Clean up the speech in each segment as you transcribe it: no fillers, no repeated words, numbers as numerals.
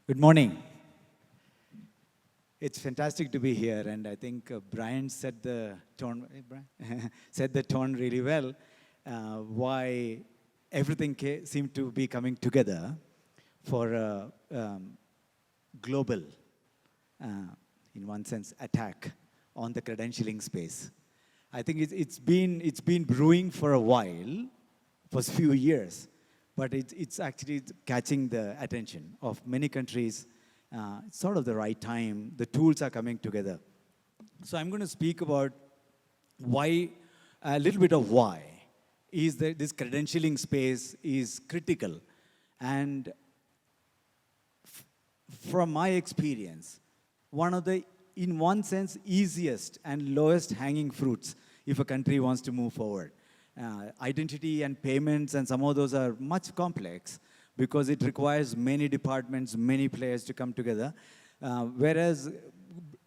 Good morning. It's fantastic to be here, and I think Brian set the tone. Brian? Set the tone really well. Why everything seemed to be coming together for a global, in one sense, attack on the credentialing space. I think it's been brewing for a while, for a few years, but it's actually catching the attention of many countries. It's sort of the right time. The tools are coming together. So I'm going to speak about why, a little bit of why, is that this credentialing space is critical. And from my experience, one of the, in one sense, easiest and lowest hanging fruits if a country wants to move forward. Identity and payments and some of those are much complex because it requires many departments, many players to come together. Whereas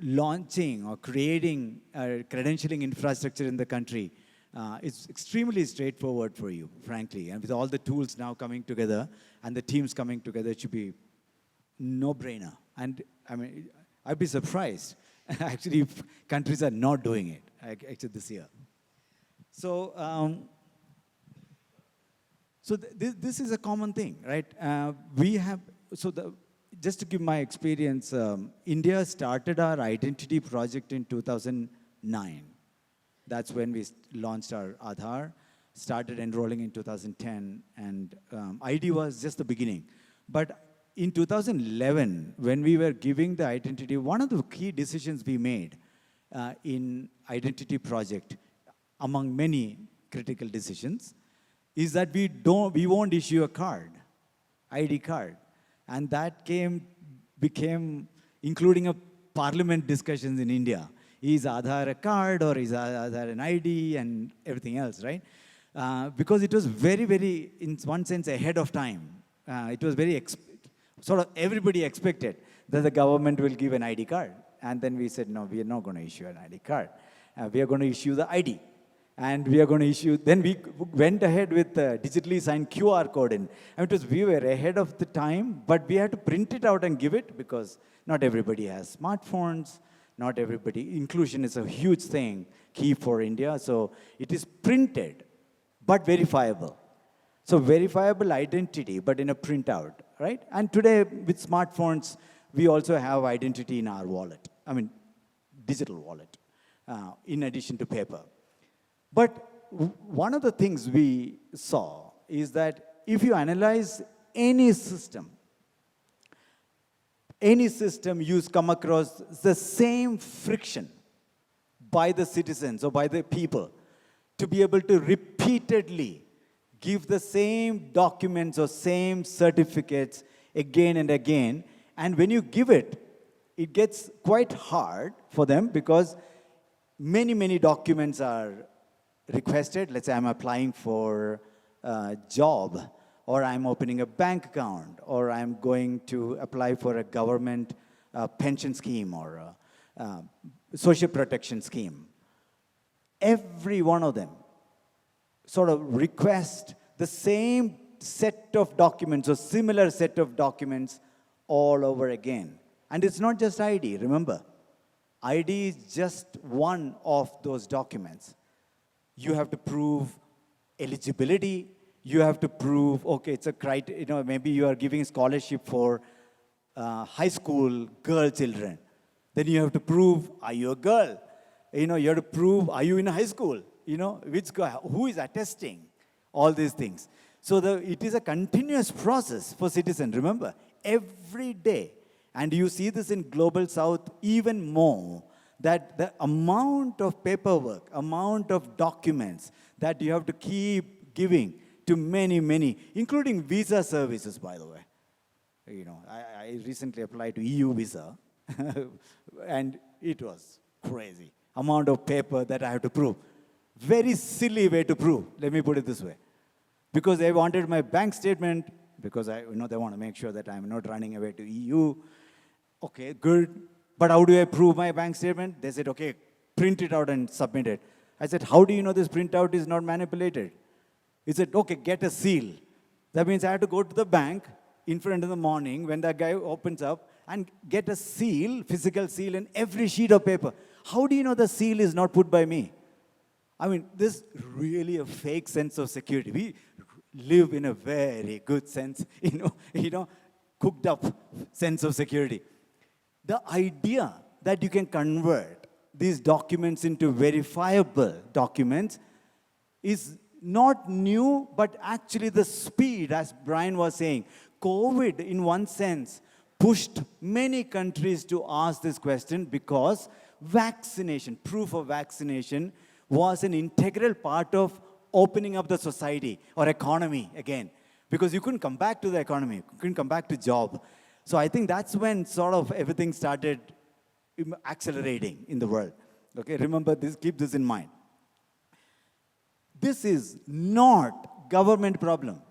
launching or creating a credentialing infrastructure in the country is extremely straightforward for you, frankly. And with all the tools now coming together and the teams coming together, it should be no-brainer. And I mean, I'd be surprised, actually, if countries are not doing it, actually, this year. So, this is a common thing, right? Just to give my experience, India started our identity project in 2009. That's when we launched our Aadhaar, started enrolling in 2010, and ID was just the beginning. But in 2011, when we were giving the identity, one of the key decisions we made in identity project, among many critical decisions, is that we won't issue a card, ID card. And that became, including a parliament discussions in India. Is Aadhaar a card or is Aadhaar an ID and everything else, right? Because it was very, very, in one sense, ahead of time. It was very, sort of everybody expected that the government will give an ID card. And then we said, no, we are not going to issue an ID card. We are going to issue the ID. And we are going to issue, then we went ahead with the digitally signed QR code in. I mean, we were ahead of the time, but we had to print it out and give it because not everybody has smartphones, not everybody, inclusion is a huge thing, key for India. So it is printed, but verifiable. So verifiable identity, but in a printout, right? And today with smartphones, we also have identity in our wallet. I mean, digital wallet, in addition to paper. But one of the things we saw is that if you analyze any system you come across the same friction by the citizens or by the people to be able to repeatedly give the same documents or same certificates again and again. And when you give it, it gets quite hard for them because many, many documents are requested. Let's say I'm applying for a job, or I'm opening a bank account, or I'm going to apply for a government pension scheme or a social protection scheme. Every one of them sort of request the same set of documents or similar set of documents all over again. And it's not just ID, remember. ID is just one of those documents. You have to prove eligibility. You have to prove, okay, it's a criteria, maybe you are giving a scholarship for high school girl children. Then you have to prove, are you a girl? You have to prove, are you in high school? Which guy, who is attesting all these things? So it is a continuous process for citizens, remember, every day. And you see this in Global South even more, that the amount of paperwork, amount of documents that you have to keep giving to many, many, including visa services, by the way. I recently applied to EU visa, and it was crazy. Amount of paper that I have to prove. Very silly way to prove, let me put it this way. Because they wanted my bank statement, because they want to make sure that I'm not running away to EU. Okay, good. But how do I prove my bank statement? They said, okay, print it out and submit it. I said, how do you know this printout is not manipulated? He said, okay, get a seal. That means I had to go to the bank, in front of the morning when the guy opens up and get a seal, physical seal in every sheet of paper. How do you know the seal is not put by me? I mean, this really a fake sense of security. We live in a very good sense, cooked up sense of security. The idea that you can convert these documents into verifiable documents is not new, but actually the speed, as Brian was saying, COVID, in one sense, pushed many countries to ask this question because vaccination, proof of vaccination, was an integral part of opening up the society or economy again. Because you couldn't come back to the economy, you couldn't come back to job. So I think that's when sort of everything started accelerating in the world. Okay, remember this, keep this in mind. This is not government problem.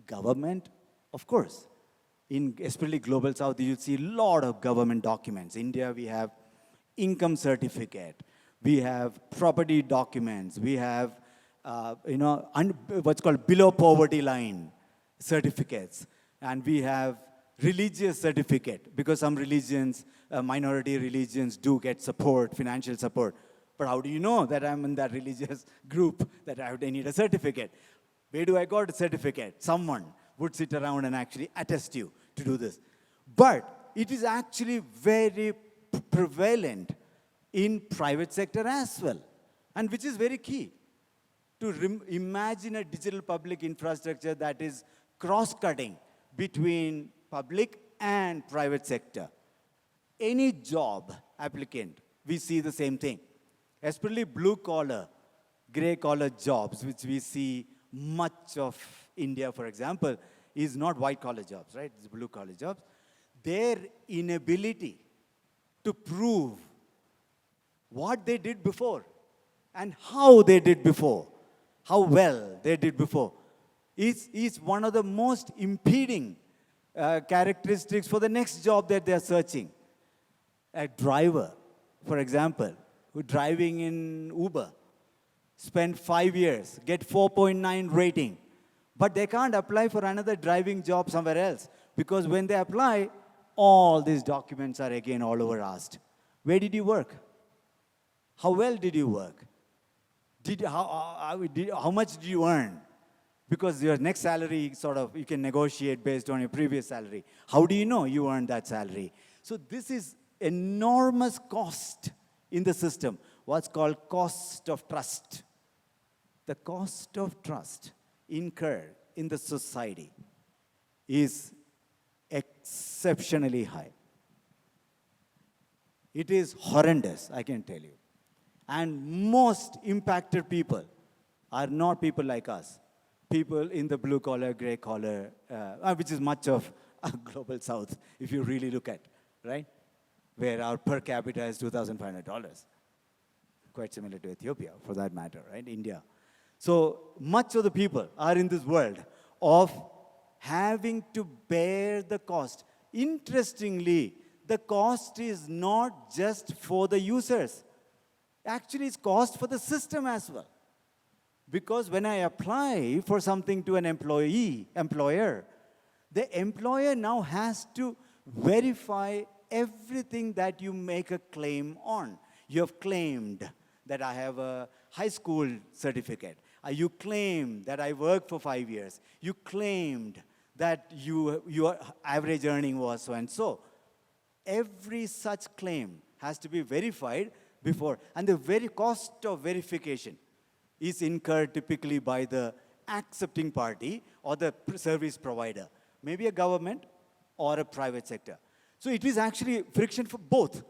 Government, of course, in especially Global South, you see a lot of government documents. India, we have income certificate, we have property documents, we have, what's called below poverty line certificates, and we have religious certificate, because some religions, minority religions do get support, financial support. But how do you know that I'm in that religious group that I need a certificate? Where do I got a certificate? Someone would sit around and actually attest you to do this. But it is actually very prevalent in private sector as well, and which is very key. To imagine a digital public infrastructure that is cross-cutting between public and private sector. Any job applicant, we see the same thing. Especially blue-collar, gray-collar jobs, which we see much of India, for example, is not white-collar jobs, right? It's blue-collar jobs. Their inability to prove what they did before and how they did before, how well they did before, is one of the most impeding characteristics for the next job that they are searching. A driver, for example, who driving in Uber, spend 5 years, get 4.9 rating, but they can't apply for another driving job somewhere else, because when they apply, all these documents are again all over asked. Where did you work? How well did you work? How much did you earn? Because your next salary, sort of, you can negotiate based on your previous salary. How do you know you earned that salary? So this is enormous cost in the system, what's called cost of trust. The cost of trust incurred in the society is exceptionally high. It is horrendous, I can tell you. And most impacted people are not people like us. People in the blue collar, gray collar, which is much of Global South, if you really look at, right? Where our per capita is $2,500. Quite similar to Ethiopia, for that matter, right? India. So much of the people are in this world of having to bear the cost. Interestingly, the cost is not just for the users. Actually, it's cost for the system as well. Because when I apply for something to an employer, the employer now has to verify everything that you make a claim on. You have claimed that I have a high school certificate. You claimed that I worked for 5 years. You claimed that your average earning was so and so. Every such claim has to be verified before. And the very cost of verification is incurred typically by the accepting party or the service provider, maybe a government or a private sector. So it is actually friction for both.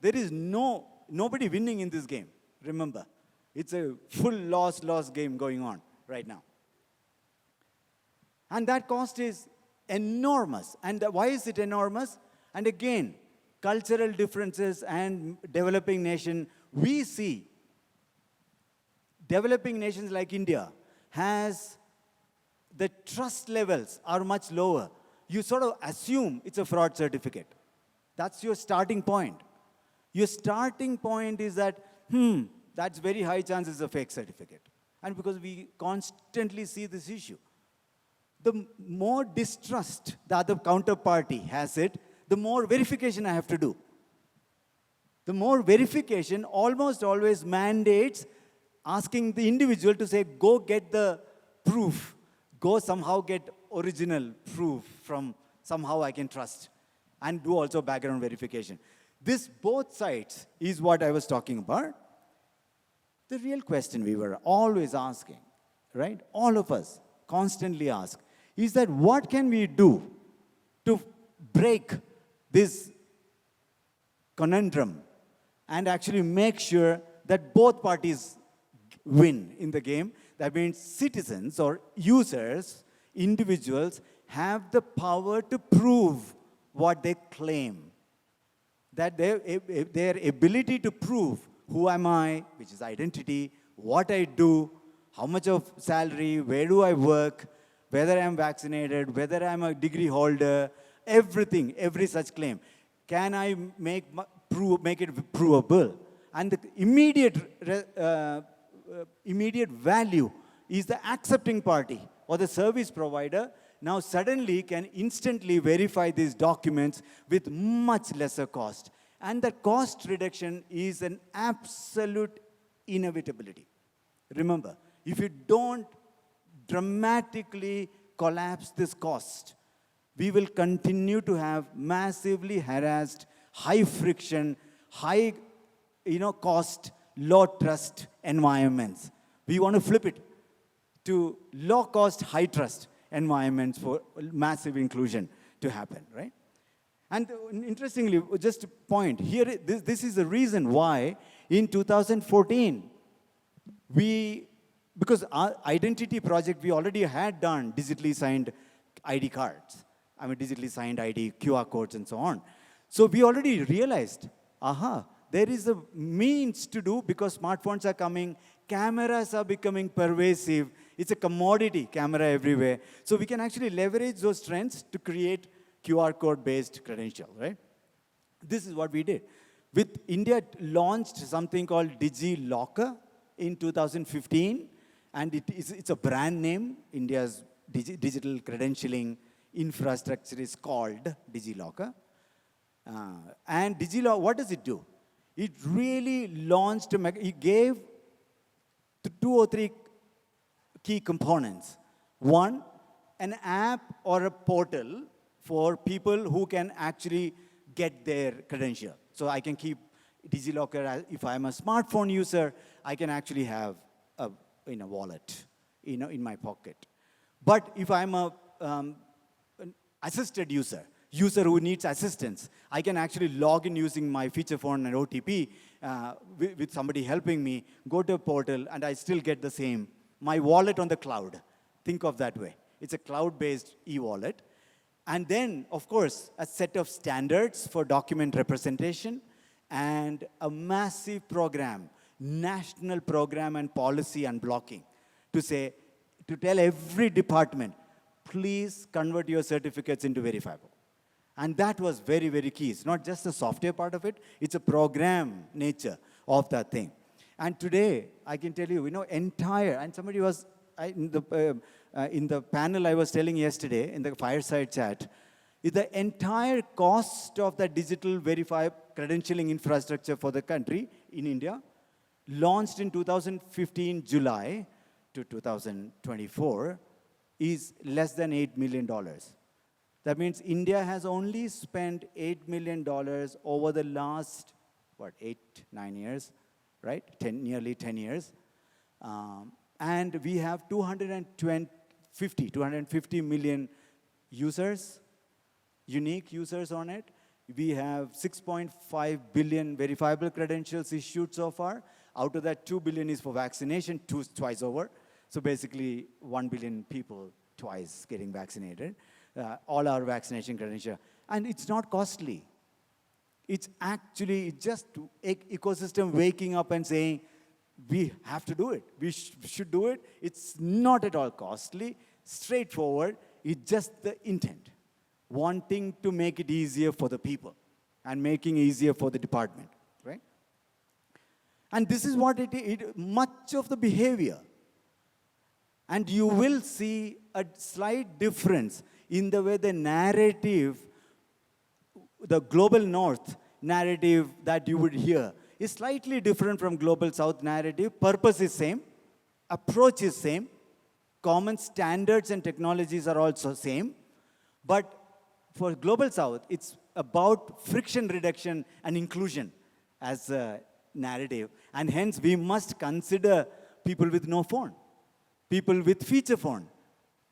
There is nobody winning in this game, remember. It's a full loss game going on right now. And that cost is enormous. And why is it enormous? And again, cultural differences and developing nation, we see developing nations like India has the trust levels are much lower. You sort of assume it's a fraud certificate. That's your starting point. Your starting point is that, that's very high chance it's a fake certificate. And because we constantly see this issue. the more distrust the other counterparty has it, the more verification I have to do. The more verification almost always mandates asking the individual to say, go get the proof, go somehow get original proof from somehow I can trust, and do also background verification. This both sides is what I was talking about. The real question we were always asking, right? All of us constantly ask, is that what can we do to break this conundrum and actually make sure that both parties win in the game? That means citizens or users, individuals, have the power to prove what they claim. That their ability to prove who am I, which is identity, what I do, how much of salary, where do I work, whether I'm vaccinated, whether I'm a degree holder, everything, every such claim. Can I make it provable? And the immediate value is the accepting party or the service provider now suddenly can instantly verify these documents with much lesser cost. And the cost reduction is an absolute inevitability. Remember, if you don't dramatically collapse this cost, we will continue to have massively harassed, high friction, high cost, low trust environments. We want to flip it to low cost, high trust environments for massive inclusion to happen, right? And interestingly, just a point, here, this is the reason why in 2014, because our identity project, we already had done digitally signed ID cards. I mean, digitally signed ID, QR codes, and so on. So we already realized, there is a means to do, because smartphones are coming, cameras are becoming pervasive. It's a commodity, camera everywhere. So we can actually leverage those trends to create QR code-based credential, right? This is what we did. With India launched something called DigiLocker in 2015, and it's a brand name. India's digital credentialing infrastructure is called DigiLocker. And DigiLocker, what does it do? It really launched, it gave 2 or 3 key components. One, an app or a portal for people who can actually get their credential. So I can keep DigiLocker, if I'm a smartphone user, I can actually have a wallet, in my pocket. But if I'm an assisted user who needs assistance, I can actually log in using my feature phone and OTP with somebody helping me, go to a portal, and I still get the same. My wallet on the cloud. Think of that way. It's a cloud-based e-wallet. And then, of course, a set of standards for document representation and a massive program, national program and policy unblocking to tell every department, please convert your certificates into Verifiable. And that was very, very key. It's not just the software part of it, it's a program nature of that thing. And today, I can tell you, and somebody was, in the panel I was telling yesterday, in the fireside chat, the entire cost of the digital verified credentialing infrastructure for the country in India, launched in 2015 July to 2024, is less than $8 million. That means India has only spent $8 million over the last, 8-9 years, right? Nearly 10 years. And we have 250 million users, unique users on it. We have 6.5 billion verifiable credentials issued so far. Out of that, 2 billion is for vaccination, twice over. So basically, 1 billion people twice getting vaccinated. All our vaccination credentials. And it's not costly. It's actually just ecosystem waking up and saying, we have to do it. We should do it. It's not at all costly, straightforward. It's just the intent. Wanting to make it easier for the people and making it easier for the department, right? And this is what much of the behavior And you will see a slight difference in the way the narrative, the global north narrative that you would hear is slightly different from global south narrative. Purpose is same, approach is same, common standards and technologies are also same, but for global south, it's about friction reduction and inclusion as a narrative. And hence, we must consider people with no phone, people with feature phone,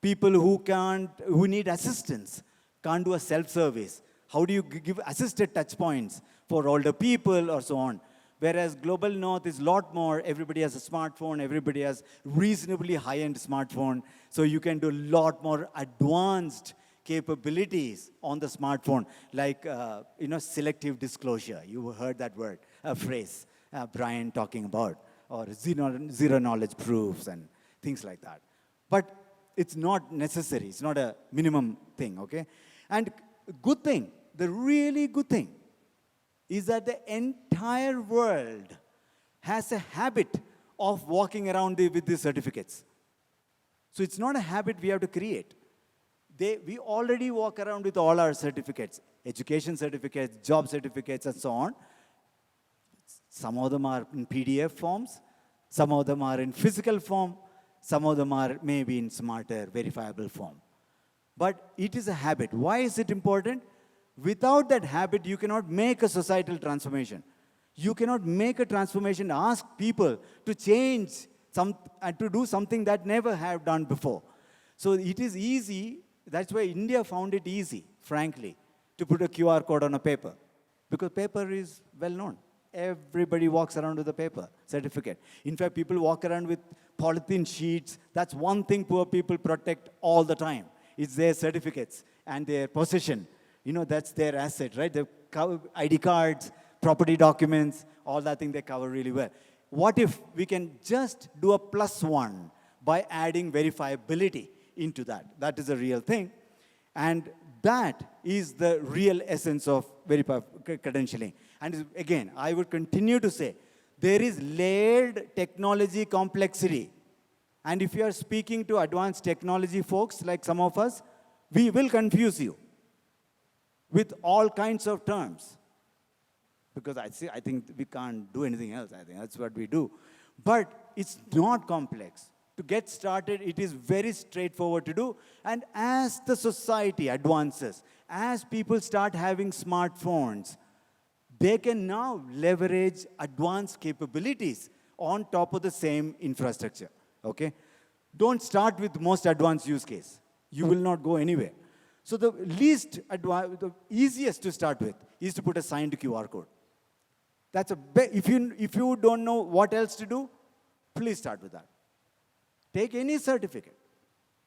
people who need assistance, can't do a self-service. How do you give assisted touch points for older people or so on? Whereas global north is a lot more, everybody has a smartphone, everybody has reasonably high-end smartphone, so you can do a lot more advanced capabilities on the smartphone, like selective disclosure. You heard that word, a phrase, Brian talking about, or zero knowledge proofs and things like that. But it's not necessary. It's not a minimum thing, okay? And good thing, the really good thing, is that the entire world has a habit of walking around with these certificates. So it's not a habit we have to create. We already walk around with all our certificates, education certificates, job certificates, and so on. Some of them are in PDF forms, some of them are in physical form, some of them are maybe in smarter, verifiable form. But it is a habit. Why is it important? Without that habit, you cannot make a societal transformation. You cannot make a transformation, ask people to change and to do something that never have done before. So it is easy. That's why India found it easy, frankly, to put a QR code on a paper. Because paper is well known. Everybody walks around with a paper certificate. In fact, people walk around with polythene sheets. That's one thing poor people protect all the time. It's their certificates and their possession. That's their asset, right? They cover ID cards, property documents, all that thing they cover really well. What if we can just do a +1 by adding verifiability into that? That is a real thing. And that is the real essence of credentialing. And again, I would continue to say, there is layered technology complexity. And if you are speaking to advanced technology folks, like some of us, we will confuse you with all kinds of terms. Because I think we can't do anything else. I think that's what we do. But it's not complex. To get started, it is very straightforward to do. And as the society advances, as people start having smartphones, they can now leverage advanced capabilities on top of the same infrastructure. Okay? Don't start with the most advanced use case. You will not go anywhere. So the the easiest to start with is to put a signed QR code. That's if you don't know what else to do, please start with that. Take any certificate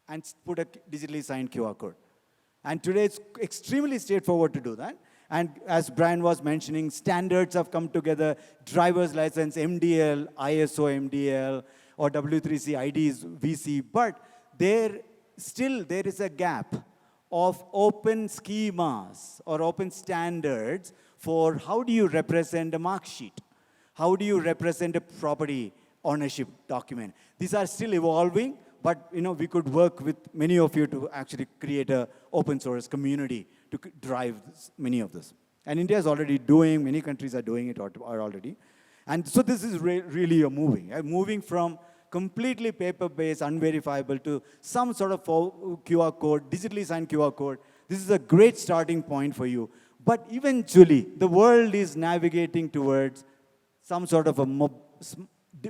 and put a digitally signed QR code. And today it's extremely straightforward to do that. And as Brian was mentioning, standards have come together, driver's license, MDL, ISO MDL, or W3C IDs, VC, but there is a gap of open schemas or open standards for how do you represent a mark sheet? How do you represent a property ownership document? These are still evolving, but we could work with many of you to actually create an open source community to drive many of this. And India is already doing, many countries are doing it already. And so this is really moving from completely paper-based, unverifiable to some sort of QR code, digitally signed QR code. This is a great starting point for you. But eventually, the world is navigating towards some sort of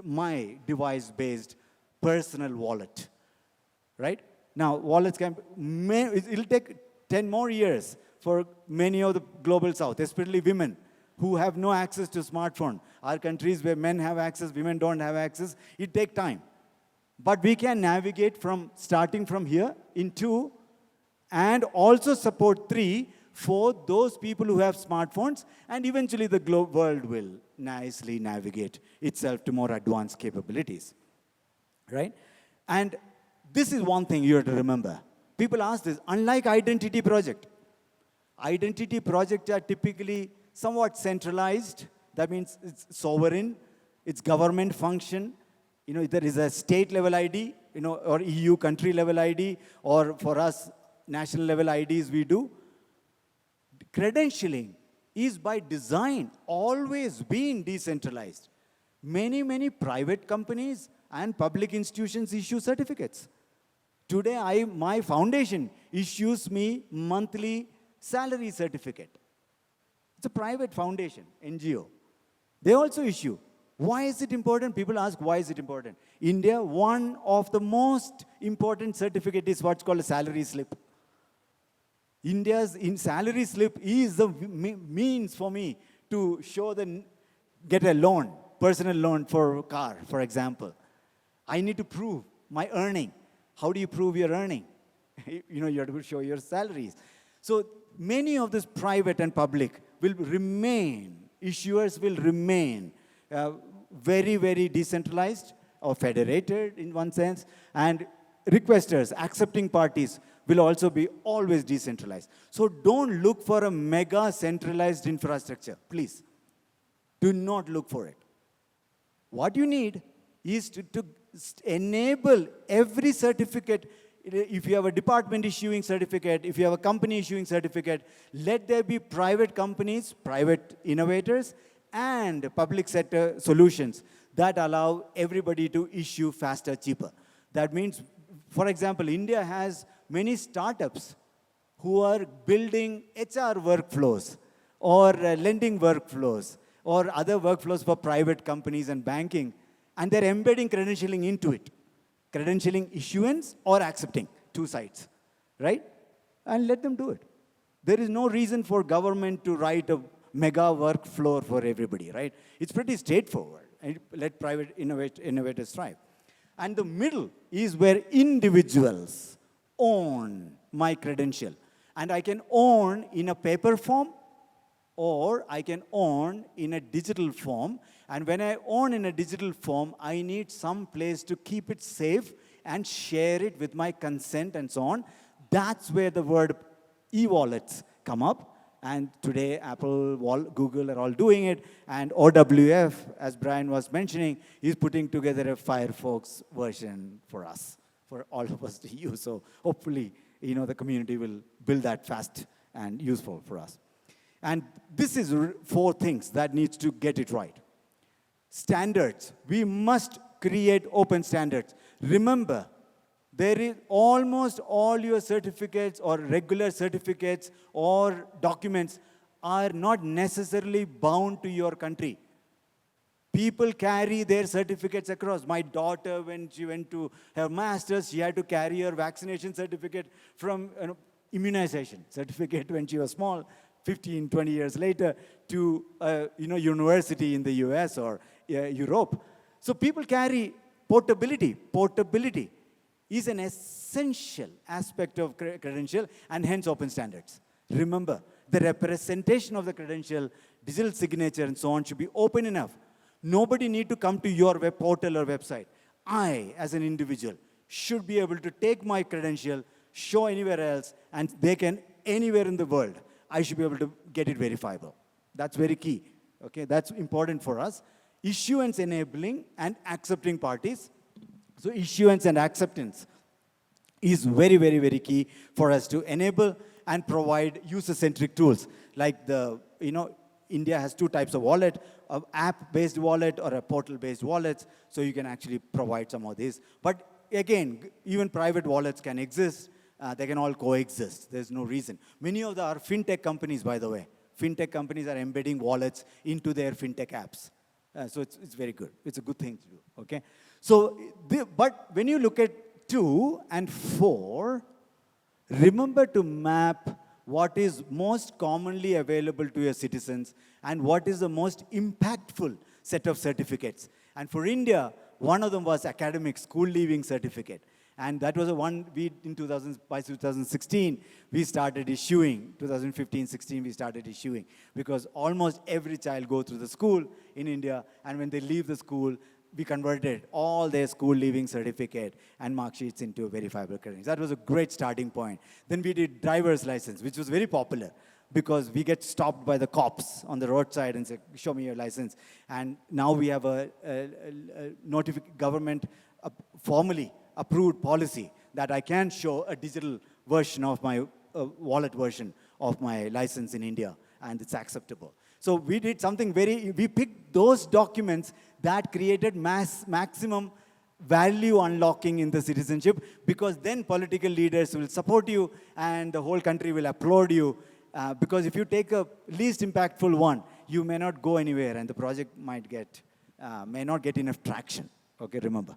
my device-based personal wallet, right? Now, wallets it'll take 10 more years for many of the global south, especially women who have no access to smartphone. Our countries where men have access, women don't have access, it takes time. But we can navigate starting from here in 2 and also support 3 for those people who have smartphones, and eventually the world will nicely navigate itself to more advanced capabilities, right? And this is one thing you have to remember. People ask this, unlike identity projects are typically somewhat centralized. That means it's sovereign, it's government function. There is a state level ID, or EU country level ID, or for us, national level IDs we do. Credentialing is by design always been decentralized. Many private companies and public institutions issue certificates. Today, my foundation issues me monthly salary certificate. It's a private foundation, NGO. They also issue. Why is it important? People ask, why is it important? India, one of the most important certificate is what's called a salary slip. India's salary slip is the means for me to show get a loan, personal loan for a car, for example. I need to prove my earning. How do you prove your earning? You have to show your salaries. So many of this private and public will remain, issuers will remain very decentralized or federated in one sense, and requesters, accepting parties will also be always decentralized. So don't look for a mega centralized infrastructure, please. Do not look for it. What you need is to enable every certificate. If you have a department issuing certificate, if you have a company issuing certificate, let there be private companies, private innovators, and public sector solutions that allow everybody to issue faster, cheaper. That means, for example, India has many startups who are building HR workflows or lending workflows or other workflows for private companies and banking, and they're embedding credentialing into it. Credentialing issuance or accepting, two sides, right? And let them do it. There is no reason for government to write a mega workflow for everybody, right? It's pretty straightforward. And let private innovators thrive. And the middle is where individuals own my credential. And I can own in a paper form, or I can own in a digital form. And when I own in a digital form, I need some place to keep it safe and share it with my consent and so on. That's where the word e-wallets come up. And today, Apple, Google are all doing it. And OWF, as Brian was mentioning, is putting together a Firefox version for us, for all of us to use. So hopefully, the community will build that fast and useful for us. And this is 4 things that needs to get it right. Standards. We must create open standards. Remember, there is almost all your certificates or regular certificates or documents are not necessarily bound to your country. People carry their certificates across. My daughter, when she went to her master's, she had to carry her vaccination certificate from immunization certificate when she was small. 15, 20 years later to university in the US or Europe. So people carry portability. Portability is an essential aspect of credential and hence open standards. Remember, the representation of the credential, digital signature and so on should be open enough. Nobody need to come to your web portal or website. I, as an individual, should be able to take my credential, show anywhere else, and they can anywhere in the world. I should be able to get it verifiable. That's very key. Okay, that's important for us. Issuance enabling and accepting parties. So issuance and acceptance is very key for us to enable and provide user-centric tools. Like India has 2 types of wallet, an app-based wallet or a portal-based wallet. So you can actually provide some of these. But again, even private wallets can exist. They can all coexist. There's no reason. Many of our fintech companies, by the way, fintech companies are embedding wallets into their fintech apps. So it's very good. It's a good thing to do, okay? So, but when you look at 2 and 4, remember to map what is most commonly available to your citizens and what is the most impactful set of certificates. And for India, one of them was academic school leaving certificate. And that was by 2016, we started issuing. 2015-16, we started issuing. Because almost every child goes through the school in India, and when they leave the school, we converted all their school leaving certificate and mark sheets into verifiable credentials. That was a great starting point. Then we did driver's license, which was very popular because we get stopped by the cops on the roadside and say, show me your license. And now we have a government formally approved policy that I can show a digital version of my wallet version of my license in India, and it's acceptable. So we did something we picked those documents that created maximum value unlocking in the citizenship, because then political leaders will support you and the whole country will applaud you. Because if you take a least impactful one, you may not go anywhere and the project may not get enough traction. Okay, remember,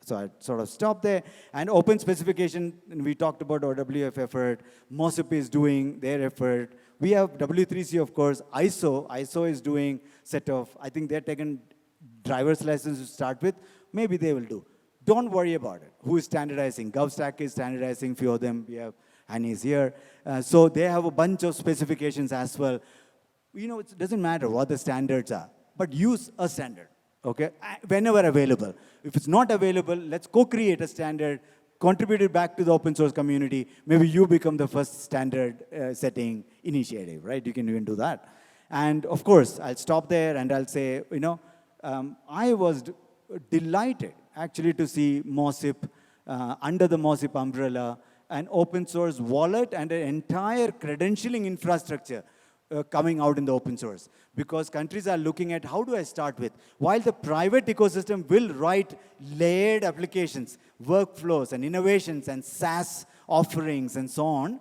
so I sort of stopped there. And open specification, we talked about OWF effort, MOSIP is doing their effort. We have W3C, of course, ISO is doing set of, I think they're taking driver's license to start with. Maybe they will do. Don't worry about it. Who is standardizing? GovStack is standardizing, few of them. We have Annie's here. So they have a bunch of specifications as well. You know, it doesn't matter what the standards are, but use a standard, okay, whenever available. If it's not available, let's co-create a standard, contribute it back to the open source community. Maybe you become the first standard setting initiative, right? You can even do that. And of course, I'll stop there and I'll say, you know, I was delighted actually to see MOSIP, under the MOSIP umbrella, an open source wallet and an entire credentialing infrastructure coming out in the open source. Because countries are looking at, how do I start with? While the private ecosystem will write layered applications, workflows and innovations and SaaS offerings and so on,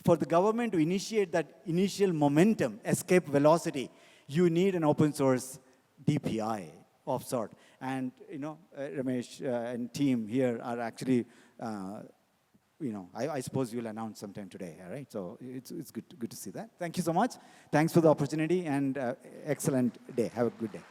for the government to initiate that initial momentum, escape velocity, you need an open source DPI of sort. And, you know, Ramesh and team here are actually, you know, I suppose you'll announce sometime today, all right? So it's good to see that. Thank you so much. Thanks for the opportunity and excellent day. Have a good day.